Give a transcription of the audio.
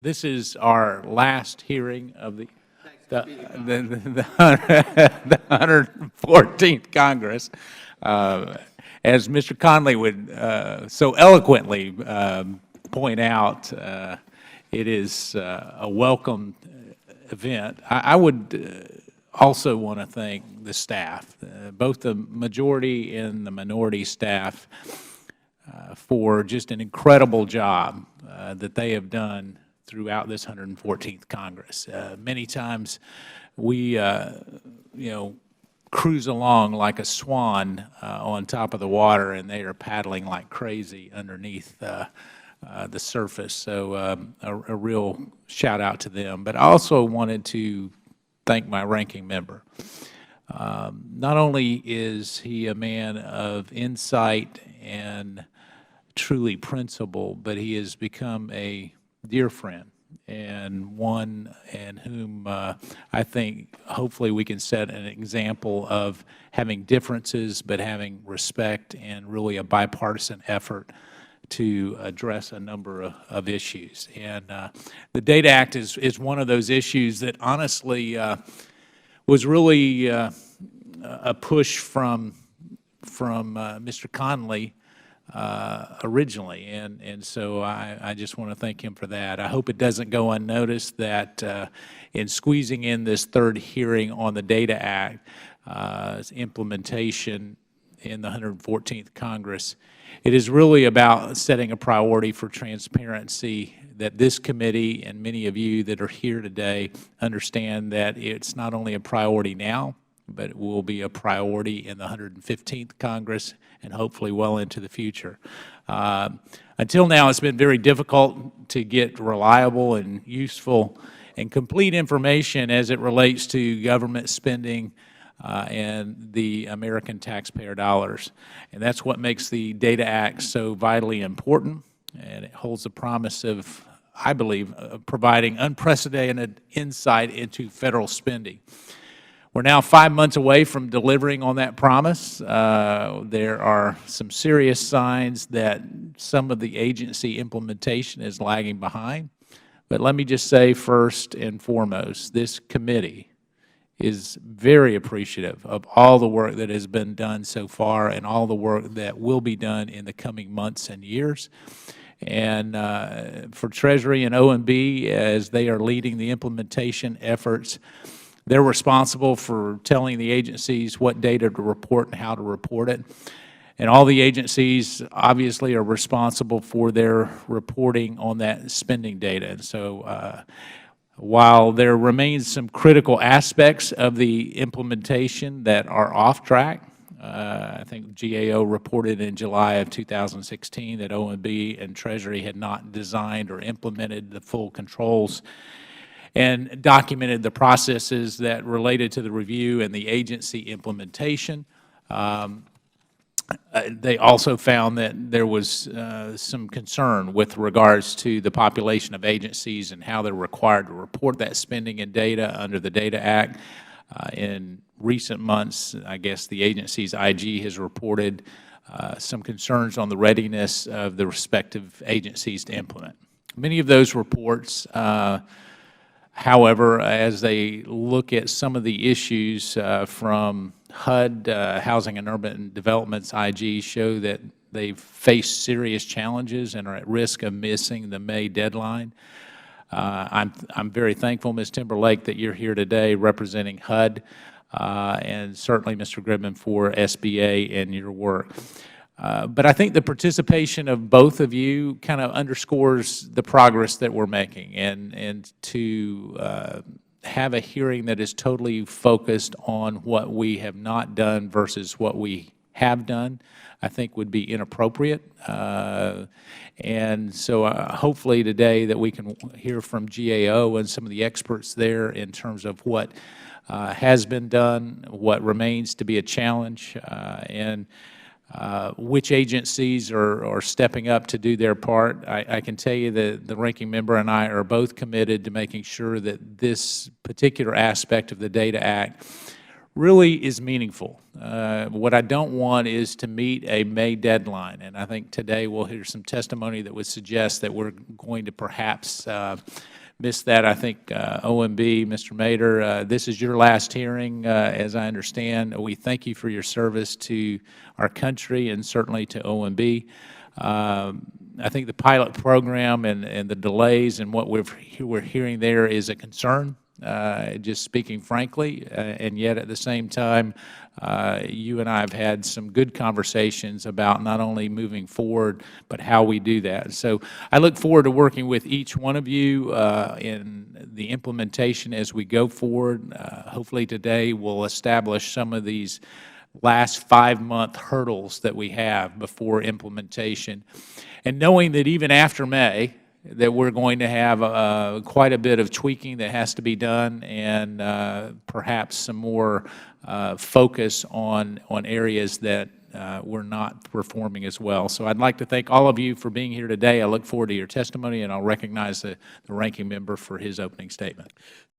This is our last hearing of the 114th Congress. As Mr. Conley would so eloquently point out, it is a welcome event. I would also want to thank the staff, both the majority and the minority staff, for just an incredible job that they have done throughout this 114th Congress. Many times we, cruise along like a swan on top of the water, and they are paddling like crazy underneath the surface. So a real shout out to them. But I also wanted to thank my ranking member. Not only is he a man of insight and truly principle, but he has become a dear friend and one in whom I think hopefully we can set an example of having differences but having respect and really a bipartisan effort to address a number of issues. And the DATA Act is one of those issues that honestly was really a push from Mr. Conley originally, and so I just want to thank him for that. I hope it doesn't go unnoticed that in squeezing in this third hearing on the DATA Act, implementation in the 114th Congress, it is really about setting a priority for transparency that this committee and many of you that are here today understand that it's not only a priority now, but it will be a priority in the 115th Congress and hopefully well into the future. Until now, it's been very difficult to get reliable and useful and complete information as it relates to government spending and the American taxpayer dollars. And that's what makes the DATA Act so vitally important, and it holds the promise of, I believe, providing unprecedented insight into federal spending. We're now 5 months away from delivering on that promise. There are some serious signs that some of the agency implementation is lagging behind. But let me just say first and foremost, this committee is very appreciative of all the work that has been done so far and all the work that will be done in the coming months and years. And for Treasury and OMB, as they are leading the implementation efforts, they're responsible for telling the agencies what data to report and how to report it. And all the agencies obviously are responsible for their reporting on that spending data. And so while there remains some critical aspects of the implementation that are off track, I think GAO reported in July of 2016 that OMB and Treasury had not designed or implemented the full controls and documented the processes that related to the review and the agency implementation. They also found that there was some concern with regards to the population of agencies and how they're required to report that spending and data under the DATA Act. In recent months, I guess the agency's IG has reported some concerns on the readiness of the respective agencies to implement. Many of those reports, however, as they look at some of the issues from HUD, Housing and Urban Development's IG, show that they face serious challenges and are at risk of missing the May deadline. I'm very thankful, Ms. Timberlake, that you're here today representing HUD, and certainly Mr. Gribben for SBA and your work. But I think the participation of both of you kind of underscores the progress that we're making, and to have a hearing that is totally focused on what we have not done versus what we have done, I think would be inappropriate. And so hopefully today that we can hear from GAO and some of the experts there in terms of what has been done, what remains to be a challenge, and which agencies are stepping up to do their part. I can tell you that the ranking member and I are both committed to making sure that this particular aspect of the DATA Act really is meaningful. What I don't want is to meet a May deadline, and I think today we'll hear some testimony that would suggest that we're going to perhaps miss that. I think OMB, Mr. Mader, this is your last hearing, as I understand. We thank you for your service to our country and certainly to OMB. I think the pilot program and the delays and what we're hearing there is a concern, just speaking frankly, and yet at the same time, you and I have had some good conversations about not only moving forward, but how we do that. So I look forward to working with each one of you in the implementation as we go forward. Hopefully today we'll establish some of these last 5-month hurdles that we have before implementation. And knowing that even after May, that we're going to have quite a bit of tweaking that has to be done, and perhaps some more focus on areas that we're not performing as well. So I'd like to thank all of you for being here today. I look forward to your testimony, and I'll recognize the ranking member for his opening statement.